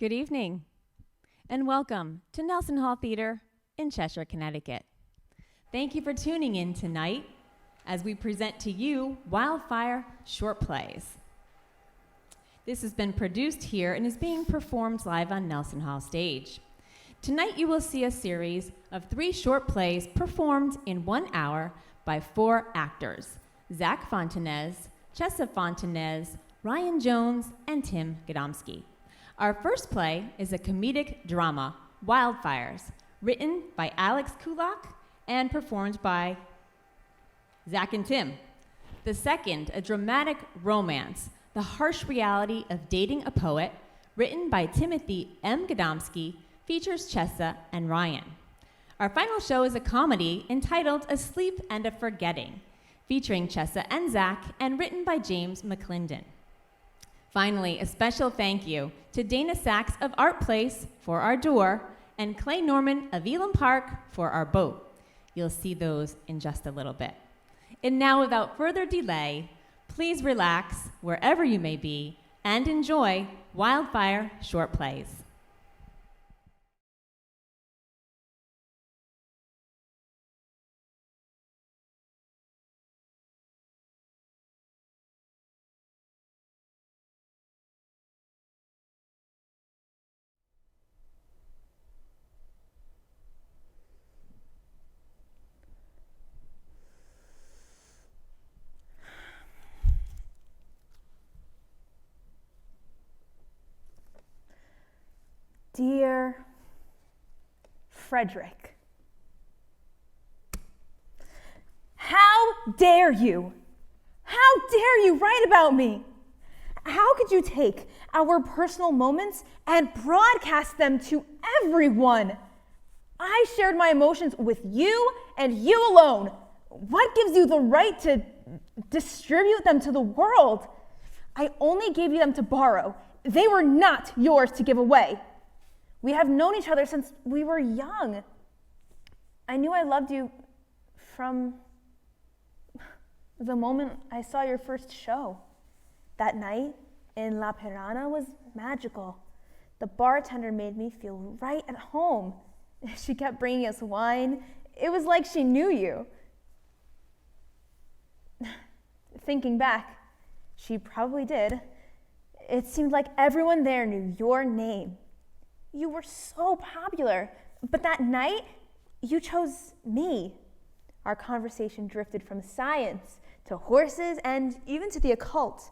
Good evening, and welcome to Nelson Hall Theater in Cheshire, Connecticut. Thank you for tuning in tonight as we present to you Wildfire Short Plays. This has been produced here and is being performed live on Nelson Hall stage. Tonight you will see a series of 3 short plays performed in 1 hour by 4 actors: Zach Fontanez, Cessa Fontanez, Ryan Jones, and Tim Gadomski. Our first play is a comedic drama, Wildfires, written by Alex Kulak and performed by Zach and Tim. The second, a dramatic romance, the harsh reality of dating a poet, written by Timothy M. Gadomski, features Cessa and Ryan. Our final show is a comedy entitled Asleep and a Forgetting, featuring Cessa and Zach and written by James McClendon. Finally, a special thank you to Dana Sachs of Art Place for our door and Clay Norman of Elam Park for our boat. You'll see those in just a little bit. And now, without further delay, please relax wherever you may be and enjoy Wildfire Short Plays. Dear Frederick, how dare you? How dare you write about me? How could you take our personal moments and broadcast them to everyone? I shared my emotions with you and you alone. What gives you the right to distribute them to the world? I only gave you them to borrow. They were not yours to give away. We have known each other since we were young. I knew I loved you from the moment I saw your first show. That night in La Pirana was magical. The bartender made me feel right at home. She kept bringing us wine. It was like she knew you. Thinking back, she probably did. It seemed like everyone there knew your name. You were so popular, but that night, you chose me. Our conversation drifted from science to horses and even to the occult.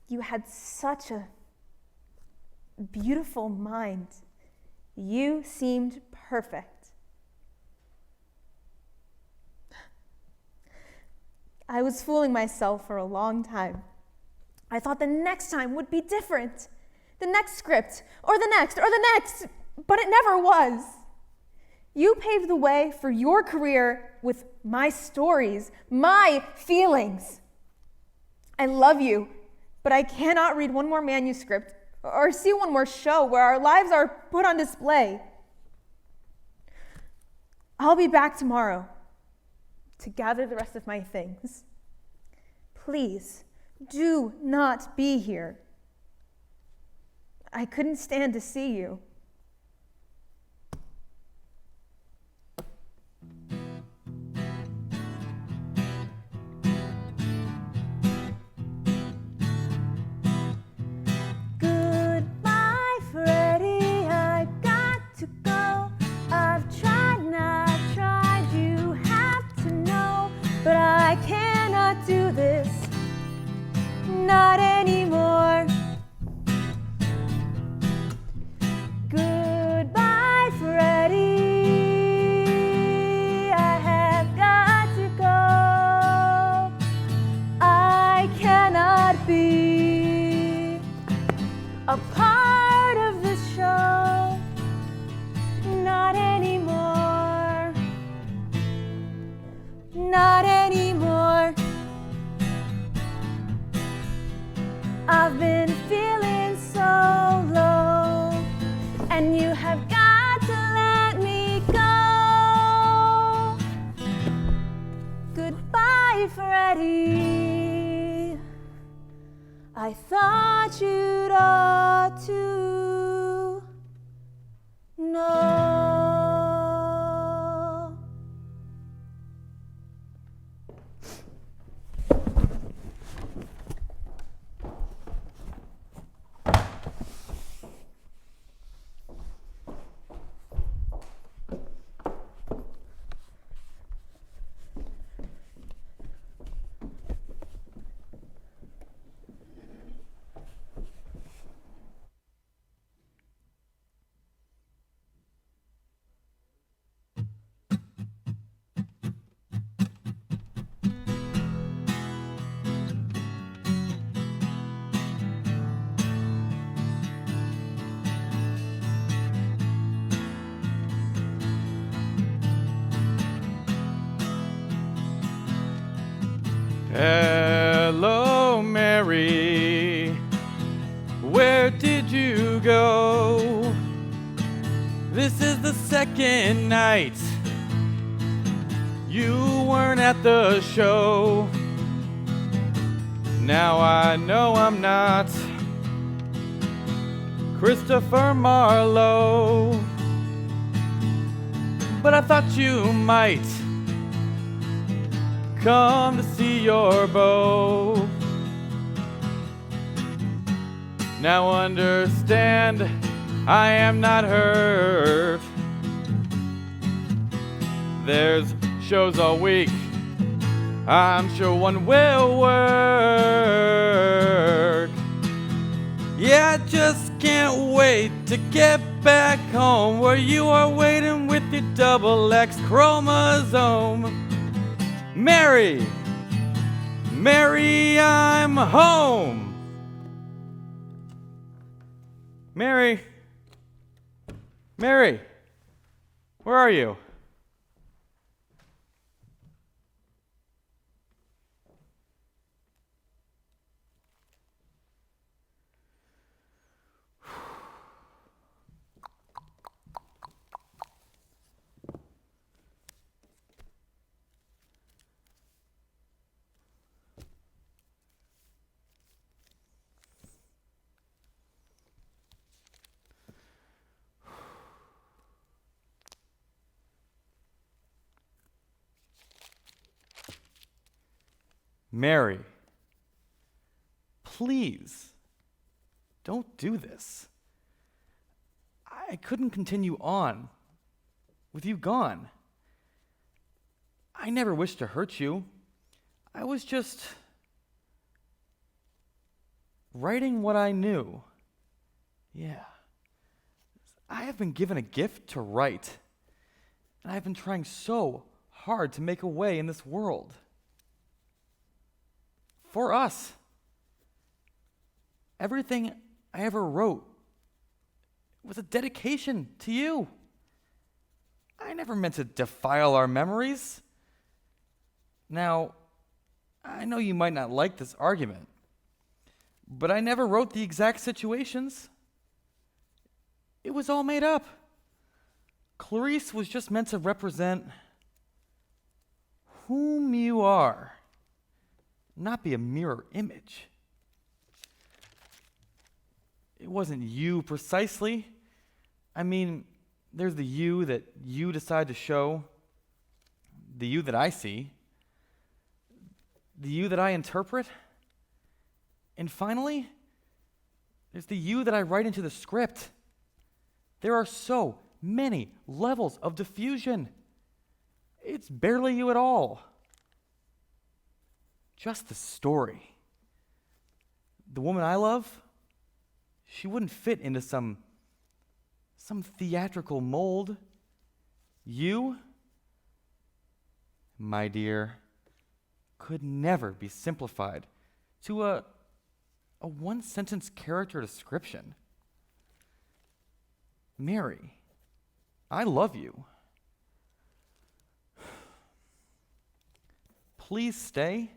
You had such a beautiful mind. You seemed perfect. I was fooling myself for a long time. I thought the next time would be different. The next script, or the next, but it never was. You paved the way for your career with my stories, my feelings. I love you, but I cannot read one more manuscript or see one more show where our lives are put on display. I'll be back tomorrow to gather the rest of my things. Please, do not be here. I couldn't stand to see you. Goodbye, Freddie, I've got to go. I've tried, you have to know. But I cannot do this, not anymore. Goodbye, Freddie, I have got to go. I cannot be a part of this show, not anymore, not anymore. I've been feeling so low, and you have got to let me go. Goodbye, Freddie, I thought you'd ought to Hello, Mary. Where did you go? This is the second night you weren't at the show. Now I know I'm not Christopher Marlowe, but I thought you might come to see your beau. Now understand, I am not hurt. There's shows all week, I'm sure one will work. Yeah, I just can't wait to get back home where you are waiting with your double X chromosome. Mary, Mary, I'm home. Mary, Mary, where are you? Mary, please, don't do this. I couldn't continue on with you gone. I never wished to hurt you. I was just writing what I knew. Yeah. I have been given a gift to write, and I've been trying so hard to make a way in this world. For us. Everything I ever wrote was a dedication to you. I never meant to defile our memories. Now, I know you might not like this argument, but I never wrote the exact situations. It was all made up. Clarice was just meant to represent whom you are, not be a mirror image. It wasn't you precisely. I mean, there's the you that you decide to show, the you that I see, the you that I interpret, and finally, there's the you that I write into the script. There are so many levels of diffusion. It's barely you at all. Just the story. The woman I love, she wouldn't fit into some theatrical mold. You, my dear, could never be simplified to a one-sentence character description. Mary, I love you. Please stay.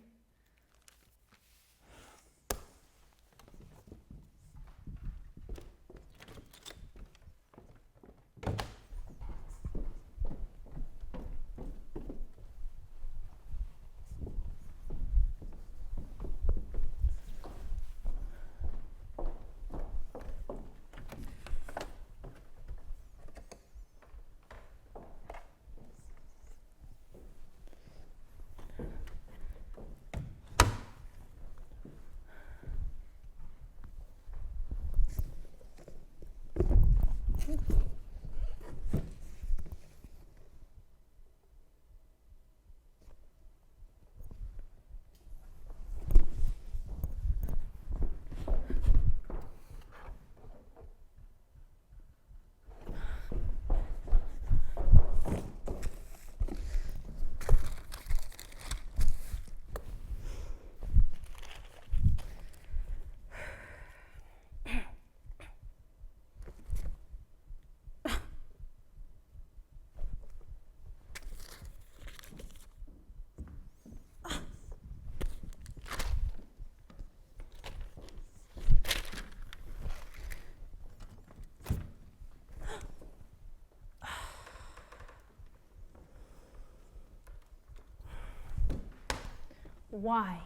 Why?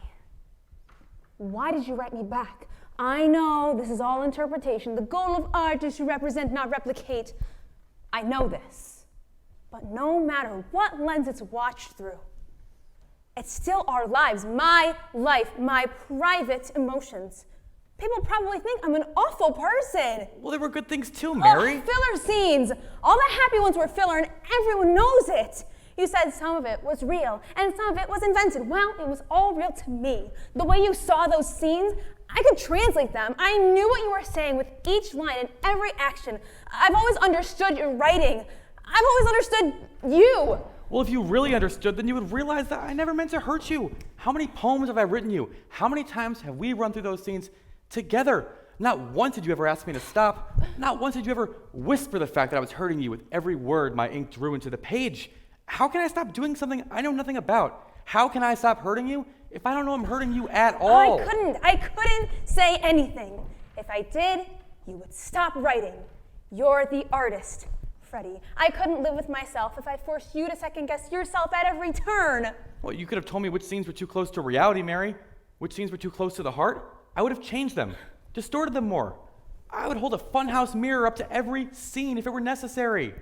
Why did you write me back? I know this is all interpretation. The goal of art is to represent, not replicate. I know this. But no matter what lens it's watched through, it's still our lives, my life, my private emotions. People probably think I'm an awful person. Well, there were good things too, Mary. Oh, filler scenes. All the happy ones were filler, and everyone knows it. You said some of it was real, and some of it was invented. Well, it was all real to me. The way you saw those scenes, I could translate them. I knew what you were saying with each line and every action. I've always understood your writing. I've always understood you. Well, if you really understood, then you would realize that I never meant to hurt you. How many poems have I written you? How many times have we run through those scenes together? Not once did you ever ask me to stop. Not once did you ever whisper the fact that I was hurting you with every word my ink drew into the page. How can I stop doing something I know nothing about? How can I stop hurting you if I don't know I'm hurting you at all? I couldn't say anything. If I did, you would stop writing. You're the artist, Freddie. I couldn't live with myself if I forced you to second-guess yourself at every turn. Well, you could have told me which scenes were too close to reality, Mary. Which scenes were too close to the heart. I would have changed them, distorted them more. I would hold a funhouse mirror up to every scene if it were necessary.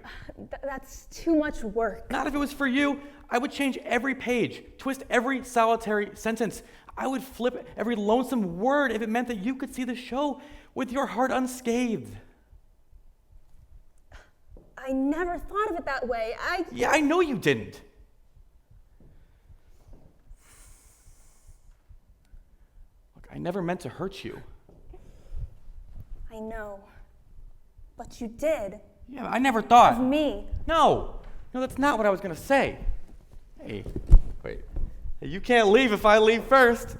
That's too much work. Not if it was for you. I would change every page, twist every solitary sentence. I would flip every lonesome word if it meant that you could see the show with your heart unscathed. I never thought of it that way. Yeah, I know you didn't. Look, I never meant to hurt you. I know. But you did. Yeah, I never thought. Of me. No, that's not what I was going to say. Hey, wait. Hey, you can't leave if I leave first.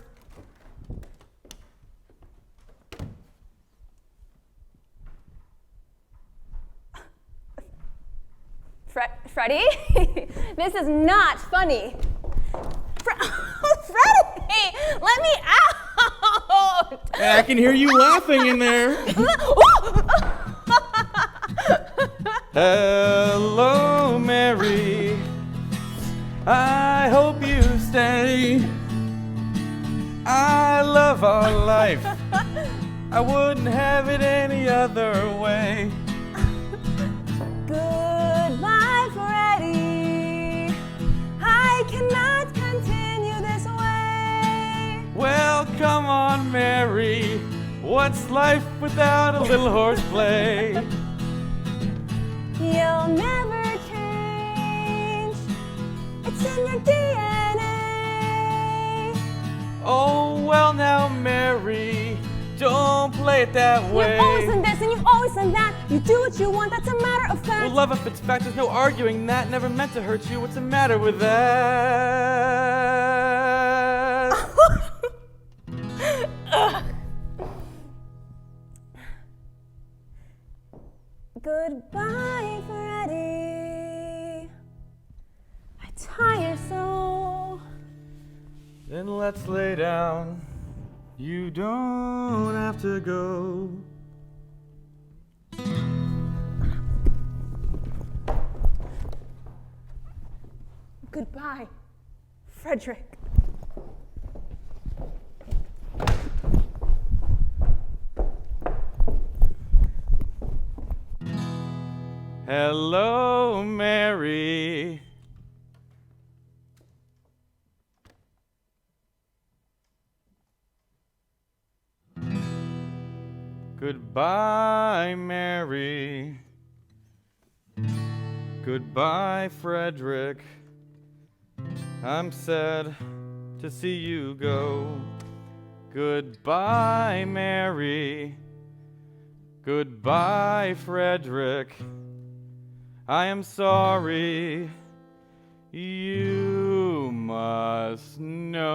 Freddie? This is not funny. Freddie! Let me out! Hey, I can hear you laughing in there. Hello, Mary. I hope you stay. I love our life. I wouldn't have it any other way. Goodbye, Freddie. I cannot continue this way. Well, come on, Mary. What's life without a little horseplay? You'll never change. It's in your DNA. Oh, well now, Mary, don't play it that way. You've always done this and you've always done that. You do what you want, that's a matter of fact. Well, love, if it's fact, there's no arguing that. Never meant to hurt you. What's the matter with that? Goodbye, Freddie. I tire so. Then let's lay down. You don't have to go. Goodbye, Frederick. Hello, Mary. Goodbye, Mary. Goodbye, Frederick. I'm sad to see you go. Goodbye, Mary. Goodbye, Frederick. I am sorry. You must know.